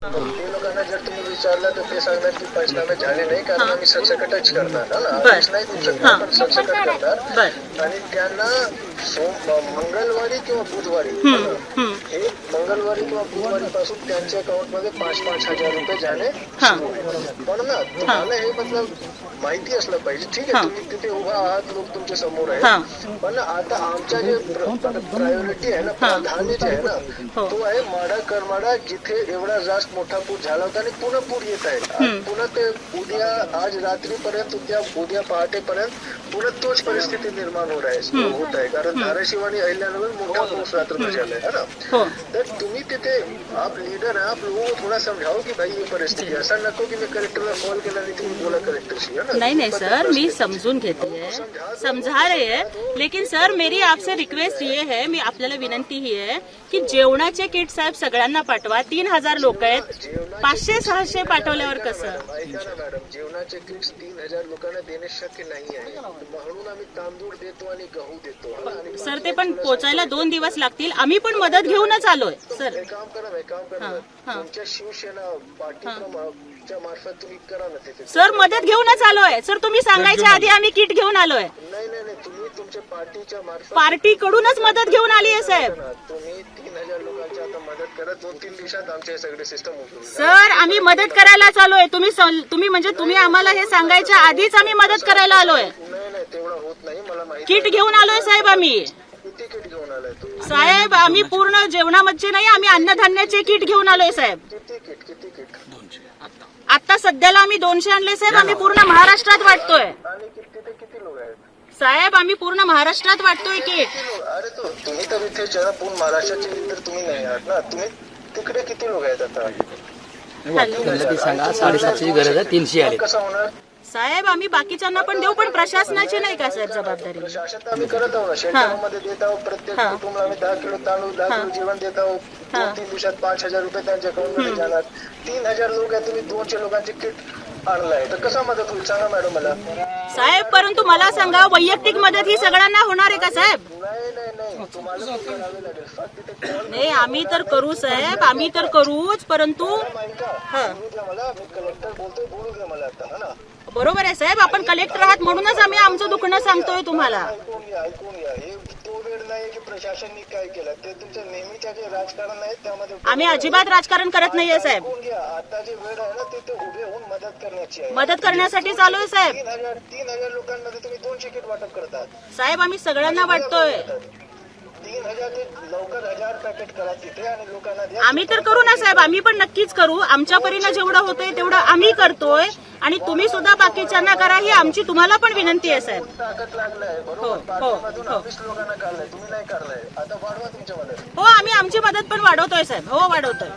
ते लोकांना जर तुम्ही विचारलं तर ते सांगणार की पंचनामे झाले नाही कारण आम्ही सरसकटच करणार ना, आदेश नाही देऊ शकणार पण सरसकट करणार आणि त्यांना मंगळवारी किंवा बुधवारी हे मंगळवारी किंवा बुधवारी पासून त्यांच्या अकाउंट मध्ये 5,000 रुपये जाणे सुरू होईल. पण ना तुम्हाला हे मतलब माहिती असलं पाहिजे. ठीक आहे तुम्ही तिथे उभा आहात, लोक तुमच्या समोर आहे, पण आता आमच्या जे प्रायोरिटी आहे ना, प्राधान्य जे आहे ना तो आहे माडा करमाडा, जिथे एवढा जास्त मोठा पूर झाला होता आणि पुन्हा पूर येत आहे. पुन्हा ते उद्या आज रात्रीपर्यंत उद्या पहाटेपर्यंत पुन्हा तोच परिस्थिती निर्माण होत आहे कारण धाराशिव आणि अहिल्यानगर मोठा पाऊस रात्र झालाय है ना. तर तुम्ही तिथे आप लीडर है, आप लोगों को थोड़ा समझाओ की भाई ये परिस्थिती ऐसा नको की मी कलेक्टरला कॉल केला आणि तुम्ही बोला कलेक्टरशी है ना. नहीं सर, मी समजून घेते है, समझा रहे है, लेकिन सर मेरी आपसे रिक्वेस्ट ये है, मी आपल्याला विनंती ही आहे की जेवणाचे किट साहेब सगळ्यांना पाठवा. 3,000 लोक आहेत, 500-600 पाठवल्यावर कसं. ऐका ना मॅडम, जेवणाचे किट्स 3,000 लोकांना देणे शक्य नाही आहे, म्हणून आम्ही तांदूळ देतो आणि गहू देतो. सर ते पण पोचायला 2 दिवस लागतील. आम्ही पण मदत घेऊनच आलोय सर. काम करा तुमच्या शिवसेना पार्टीच्या मार्फत तुम्ही करा ना तिथे. सर मदत घेऊनच आलोय सर, तुम्ही सांगायच्या आधी आम्ही किट घेऊन आलोय. नाही तुम्ही तुमच्या पार्टीच्या मार्फत पार्टीकडूनच मदत घेऊन आली आहे साहेब. तुम्ही 3,000 लोकांची आता मदत करा. 2-3 दिवसात आमचे सगळे सिस्टम उठून सर आम्ही मदत करायला आलोय. तुम्ही आम्हाला हे सांगायच्या आधीच आम्ही मदत करायला आलोय. नाही तेवढा होत नाही मला माहिती. किट घेऊन आलोय साहेब आम्ही. किती किट घेऊन आलाय तुम्ही साहेब आम्ही पूर्ण जेवणामध्ये नाही, आम्ही अन्नधान्याचे किट घेऊन आलोय साहेब. किती किट आता सध्याला आम्ही 200 आणले साहेब. आम्ही पूर्ण महाराष्ट्रात वाटतोय आणि तिथे किती लोक आहेत साहेब. आम्ही पूर्ण महाराष्ट्रात वाटतोय किट. अरे तो तुम्ही तर इथे जरा पूर्ण महाराष्ट्राचे तर तुम्ही नाही आहात ना. तुम्ही तिकडे किती लोक आहेत आता सांगा. 750ची गरज आहे, 300 आले. कसं होणार साहेब आम्ही बाकीच्यांना पण देऊ, पण प्रशासनाची नाही का साहेब जबाबदारी. प्रशासन तर आम्ही करत आहोत ना. शेतकऱ्यांमध्ये देत आहोत. प्रत्येक कुटुंबाला आम्ही 10 किलो तांदूळ 10 किलो जेवण देत आहोत. 2-3 दिवसात 5,000 रुपये त्यांच्या अकाउंट मध्ये जाणार. 3,000 लोक आहेत, तुम्ही 200 लोकांचे किट आणलाय तर कसा मदत होईल सांगा मॅडम मला. साहेब परंतु मला सांगा, वैयक्तिक मदत ही सगळ्यांना होणार आहे का साहेब. नाही तुम्हाला करावे लागेल. फक्त तिथे कॉल नाही आम्ही तर करू साहेब, आम्ही तर करूच, परंतु बोलू द्या मला. मी कलेक्टर बोलतोय, बोलू द्या मला आता. हा ना बरोबर आहे साहेब, आपण कलेक्टर आहात म्हणूनच आम्ही आमचं दुखणं सांगतोय तुम्हाला. ऐकून घ्या हे तो वेळ नाही की प्रशासनाने काय केलं. ते तुमचं नेहमीच्या जे राजकारण आहे त्यामध्ये आम्ही अजिबात राजकारण करत नाहीये साहेब. ऐकून घ्या. आता जे वेळ आहे ना ते उभे होऊन मदत करण्याची आहे. मदत करण्यासाठी चालू आहे साहेब. 3,000 लोकांमध्ये तुम्ही 200 किट वाटप करतात साहेब आम्ही सगळ्यांना वाटतोय. 3,000 ते लवकर 1,000 पॅकेट करा तिथे आणि लोकांना द्या. आम्ही तर करू ना साहेब, आम्ही पण नक्कीच करू. आमच्या परीनं जेवढं होतंय तेवढं आम्ही करतोय आणि तुम्ही सुद्धा बाकीच्यांना करा ही आमची तुम्हाला पण विनंती आहे साहेब. ताकद लागलाय बरोबर. पाठीमधून 20 लोकांना काढलाय, तुम्ही नाही काढलाय. आता वाढवा तुमच्या मदत. हो आम्ही आमची मदत पण वाढवतोय साहेब. हो वाढवतोय.